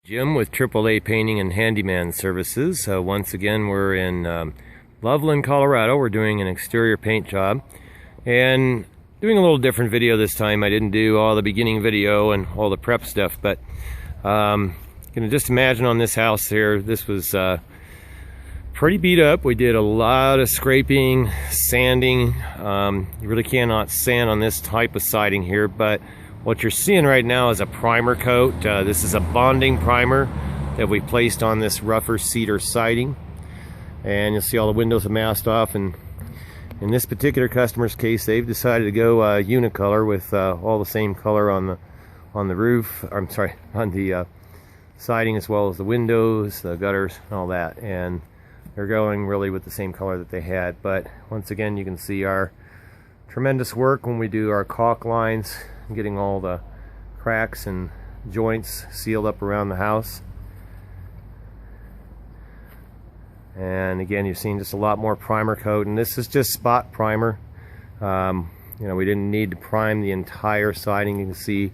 Jim with AAA Painting and Handyman Services. Once again, we're in Loveland, Colorado. We're doing an exterior paint job and doing a little different video this time. I didn't do all the beginning video and all the prep stuff, but you can just imagine on this house here, this was pretty beat up. We did a lot of scraping, sanding. You really cannot sand on this type of siding here, but what you're seeing right now is a primer coat. This is a bonding primer that we placed on this rougher cedar siding, and you'll see all the windows are masked off. And in this particular customer's case, they've decided to go unicolor with all the same color on the roof. I'm sorry, on the siding, as well as the windows, the gutters, and all that. And they're going really with the same color that they had. But once again, you can see our tremendous work when we do our caulk lines, getting all the cracks and joints sealed up around the house. And again, you've seen just a lot more primer coat, and this is just spot primer. You know, we didn't need to prime the entire siding. You can see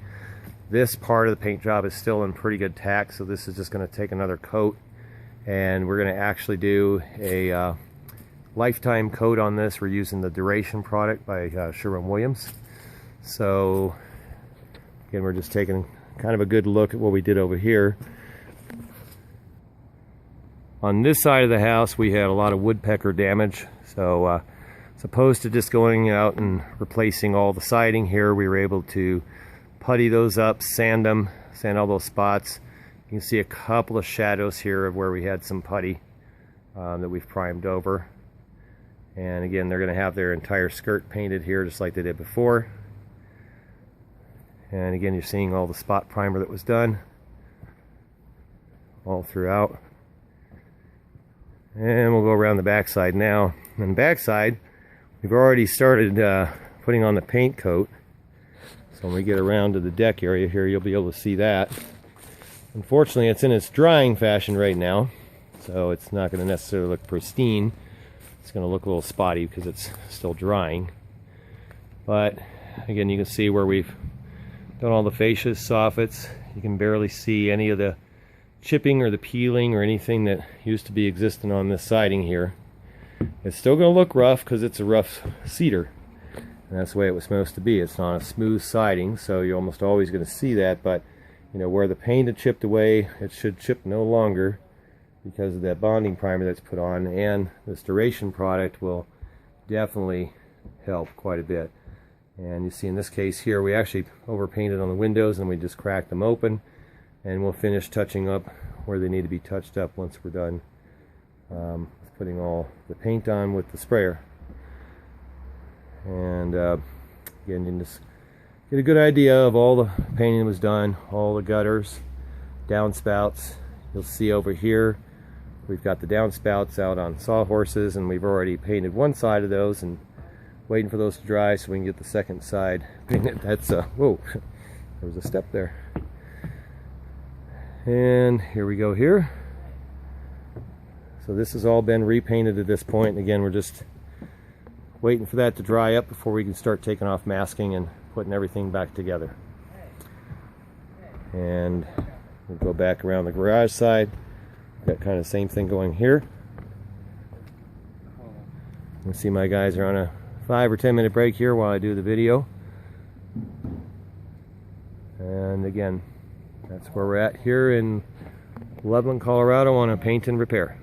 this part of the paint job is still in pretty good tack, so this is just going to take another coat, and we're going to actually do a lifetime coat on this. We're using the Duration product by Sherwin-Williams. So again, we're just taking kind of a good look at what we did over here. On this side of the house, we had a lot of woodpecker damage. So as opposed to just going out and replacing all the siding here, we were able to putty those up, sand them, sand all those spots. You can see a couple of shadows here of where we had some putty that we've primed over. And again, they're going to have their entire skirt painted here just like they did before. And again, you're seeing all the spot primer that was done all throughout. And we'll go around the back side now. On the back side, we've already started putting on the paint coat. So when we get around to the deck area here, you'll be able to see that. Unfortunately, it's in its drying fashion right now, so it's not going to necessarily look pristine. It's going to look a little spotty because it's still drying. But again, you can see where we've done all the fascias, soffits. You can barely see any of the chipping or the peeling or anything that used to be existing on this siding here. It's still going to look rough because it's a rough cedar, and that's the way it was supposed to be. It's not a smooth siding, so you're almost always going to see that. But you know, where the paint had chipped away, it should chip no longer because of that bonding primer that's put on, and this Duration product will definitely help quite a bit. And you see in this case here, we actually overpainted on the windows and we just cracked them open, and we'll finish touching up where they need to be touched up once we're done putting all the paint on with the sprayer. And again, you can just get a good idea of all the painting that was done, all the gutters, downspouts. You'll see over here we've got the downspouts out on sawhorses, and we've already painted one side of those and waiting for those to dry so we can get the second side painted. That's whoa, there was a step there. And here we go here. So this has all been repainted at this point, and again, we're just waiting for that to dry up before we can start taking off masking and putting everything back together. And we'll go back around the garage side. Got kind of the same thing going here. You can see my guys are on a 5 or 10 minute break here while I do the video. And again, that's where we're at here in Loveland, Colorado on a paint and repair.